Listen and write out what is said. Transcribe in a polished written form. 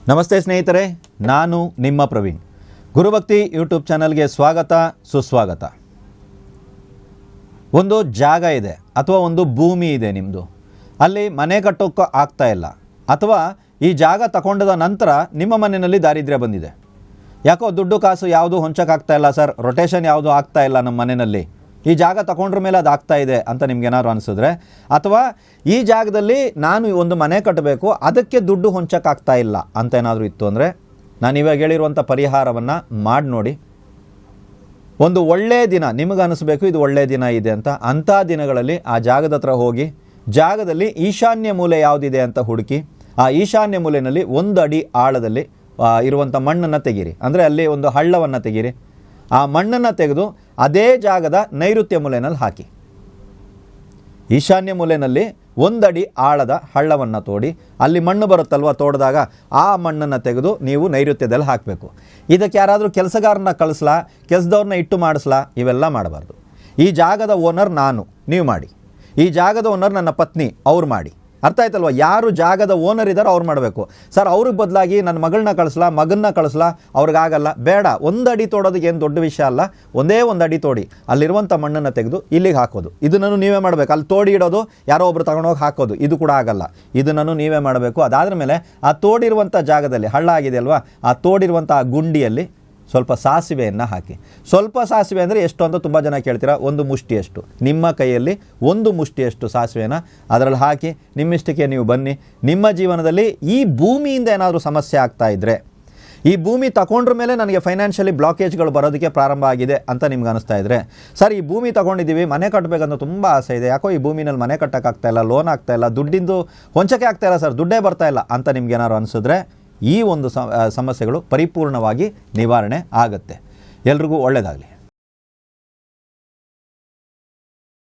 ನಮಸ್ತೆ ಸ್ನೇಹಿತರೆ, ನಾನು ನಿಮ್ಮ ಪ್ರವೀಣ್. ಗುರುಭಕ್ತಿ ಯೂಟ್ಯೂಬ್ ಚಾನಲ್ಗೆ ಸ್ವಾಗತ, ಸುಸ್ವಾಗತ. ಒಂದು ಜಾಗ ಇದೆ ಅಥವಾ ಒಂದು ಭೂಮಿ ಇದೆ ನಿಮ್ಮದು, ಅಲ್ಲಿ ಮನೆ ಕಟ್ಟೋಕ್ಕೆ ಆಗ್ತಾ ಇಲ್ಲ, ಅಥವಾ ಈ ಜಾಗ ತಗೊಂಡದ ನಂತರ ನಿಮ್ಮ ಮನೆಯಲ್ಲಿ ದಾರಿದ್ರ್ಯ ಬಂದಿದೆ. ಯಾಕೋ ದುಡ್ಡು ಕಾಸು ಯಾವುದು ಹೊಂಚೋಕ್ಕಾಗ್ತಾ ಇಲ್ಲ ಸರ್, ರೊಟೇಷನ್ ಯಾವುದು ಆಗ್ತಾ ಇಲ್ಲ ನಮ್ಮ ಮನೆಯಲ್ಲಿ, ಈ ಜಾಗ ತಗೊಂಡ್ರ ಮೇಲೆ ಅದು ಆಗ್ತಾ ಇದೆ ಅಂತ ನಿಮ್ಗೇನಾದ್ರು ಅನಿಸಿದ್ರೆ, ಅಥವಾ ಈ ಜಾಗದಲ್ಲಿ ನಾನು ಒಂದು ಮನೆ ಕಟ್ಟಬೇಕು ಅದಕ್ಕೆ ದುಡ್ಡು ಹೊಂಚೋಕ್ಕಾಗ್ತಾ ಇಲ್ಲ ಅಂತ ಏನಾದರೂ ಇತ್ತು ಅಂದರೆ, ನಾನು ಇವಾಗ ಹೇಳಿರುವಂಥ ಪರಿಹಾರವನ್ನು ಮಾಡಿ ನೋಡಿ. ಒಂದು ಒಳ್ಳೆಯ ದಿನ ನಿಮಗೆ ಅನಿಸ್ಬೇಕು ಇದು ಒಳ್ಳೆಯ ದಿನ ಇದೆ ಅಂತ. ಅಂಥ ದಿನಗಳಲ್ಲಿ ಆ ಜಾಗದ ಹತ್ರ ಹೋಗಿ ಜಾಗದಲ್ಲಿ ಈಶಾನ್ಯ ಮೂಲೆ ಯಾವುದಿದೆ ಅಂತ ಹುಡುಕಿ, ಆ ಈಶಾನ್ಯ ಮೂಲೆಯಲ್ಲಿ 1 ಅಡಿ ಆಳದಲ್ಲಿ ಇರುವಂಥ ಮಣ್ಣನ್ನು ತೆಗೀರಿ. ಅಂದರೆ ಅಲ್ಲಿ ಒಂದು ಹಳ್ಳವನ್ನು ತೆಗೀರಿ. ಆ ಮಣ್ಣನ್ನು ತೆಗೆದು ಅದೇ ಜಾಗದ ನೈಋತ್ಯ ಮೂಲೆಯಲ್ಲಿ ಹಾಕಿ. ಈಶಾನ್ಯ ಮೂಲೆಯಲ್ಲಿ 1 ಅಡಿ ಆಳದ ಹಳ್ಳವನ್ನು ತೋಡಿ, ಅಲ್ಲಿ ಮಣ್ಣು ಬರುತ್ತಲ್ವ ತೋಡಿದಾಗ ಆ ಮಣ್ಣನ್ನು ತೆಗೆದು ನೀವು ನೈಋತ್ಯದಲ್ಲಿ ಹಾಕಬೇಕು. ಇದಕ್ಕೆ ಯಾರಾದರೂ ಕೆಲಸಗಾರನ ಕಳಿಸ್ಲಾ, ಕೆಲಸದವ್ರನ್ನ ಇಟ್ಟು ಮಾಡಿಸ್ಲಾ, ಇವೆಲ್ಲ ಮಾಡಬಾರ್ದು. ಈ ಜಾಗದ ಓನರ್ ನಾನು, ನೀವು ಮಾಡಿ. ಈ ಜಾಗದ ಓನರ್ ನನ್ನ ಪತ್ನಿ, ಅವ್ರು ಮಾಡಿ. ಅರ್ಥ ಆಯ್ತಲ್ವ? ಯಾರು ಜಾಗದ ಓನರ್ ಇದ್ದಾರೋ ಅವ್ರು ಮಾಡಬೇಕು. ಸರ್ ಅವ್ರಿಗೆ ಬದಲಾಗಿ ನನ್ನ ಮಗಳನ್ನ ಕಳಿಸ್ಲಾ, ಮಗನ್ನ ಕಳಿಸ್ಲಾ, ಅವ್ರಿಗಾಗಲ್ಲ, ಬೇಡ. 1 ಅಡಿ ತೋಡೋದಕ್ಕೆ ಏನು ದೊಡ್ಡ ವಿಷಯ ಅಲ್ಲ. ಒಂದೇ 1 ಅಡಿ ತೋಡಿ ಅಲ್ಲಿರುವಂಥ ಮಣ್ಣನ್ನು ತೆಗೆದು ಇಲ್ಲಿಗೆ ಹಾಕೋದು. ಇದನ್ನು ನೀವೇ ಮಾಡಬೇಕು. ಅಲ್ಲಿ ತೋಡಿ ಇಡೋದು, ಯಾರೋ ಒಬ್ರು ತಗೊಂಡೋಗಿ ಹಾಕೋದು, ಇದು ಕೂಡ ಆಗಲ್ಲ. ಇದನ್ನು ನೀವೇ ಮಾಡಬೇಕು. ಅದಾದ ಮೇಲೆ ಆ ತೋಡಿರುವಂಥ ಜಾಗದಲ್ಲಿ ಹಳ್ಳ ಆಗಿದೆ ಅಲ್ವಾ, ಆ ತೋಡಿರುವಂಥ ಆ ಗುಂಡಿಯಲ್ಲಿ ಸ್ವಲ್ಪ ಸಾಸಿವೆಯನ್ನು ಹಾಕಿ. ಸ್ವಲ್ಪ ಸಾಸಿವೆ ಅಂದರೆ ಎಷ್ಟು ಅಂತ ತುಂಬ ಜನ ಕೇಳ್ತೀರಾ. 1 ಮುಷ್ಟಿಯಷ್ಟು, ನಿಮ್ಮ ಕೈಯಲ್ಲಿ 1 ಮುಷ್ಟಿಯಷ್ಟು ಸಾಸಿವೆನ ಅದರಲ್ಲಿ ಹಾಕಿ ನಿಮ್ಮಿಷ್ಟಕ್ಕೆ ನೀವು ಬನ್ನಿ. ನಿಮ್ಮ ಜೀವನದಲ್ಲಿ ಈ ಭೂಮಿಯಿಂದ ಏನಾದರೂ ಸಮಸ್ಯೆ ಆಗ್ತಾ ಇದ್ದರೆ, ಈ ಭೂಮಿ ತಗೊಂಡ್ರ ಮೇಲೆ ನನಗೆ ಫೈನಾನ್ಷಿಯಲಿ ಬ್ಲಾಕೇಜ್ಗಳು ಬರೋದಕ್ಕೆ ಪ್ರಾರಂಭ ಆಗಿದೆ ಅಂತ ನಿಮ್ಗೆ ಅನಿಸ್ತಾ ಇದ್ದರೆ, ಸರ್ ಈ ಭೂಮಿ ತೊಗೊಂಡಿದ್ದೀವಿ, ಮನೆ ಕಟ್ಟಬೇಕಂತ ತುಂಬ ಆಸೆ ಇದೆ, ಯಾಕೋ ಈ ಭೂಮಿನಲ್ಲಿ ಮನೆ ಕಟ್ಟೋಕ್ಕಾಗ್ತಾ ಇಲ್ಲ, ಲೋನ್ ಆಗ್ತಾ ಇಲ್ಲ, ದುಡ್ಡಿಂದು ಹೊಂಚಕ್ಕೆ ಆಗ್ತಾ ಇಲ್ಲ ಸರ್, ದುಡ್ಡೇ ಬರ್ತಾ ಇಲ್ಲ ಅಂತ ನಿಮ್ಗೆ ಏನಾದ್ರು ಅನಿಸಿದ್ರೆ, ಈ ಒಂದು ಸಮಸ್ಯೆಗಳು ಪರಿಪೂರ್ಣವಾಗಿ ನಿವಾರಣೆ ಆಗುತ್ತೆ. ಎಲ್ರಿಗೂ ಒಳ್ಳೆಯದಾಗಲಿ.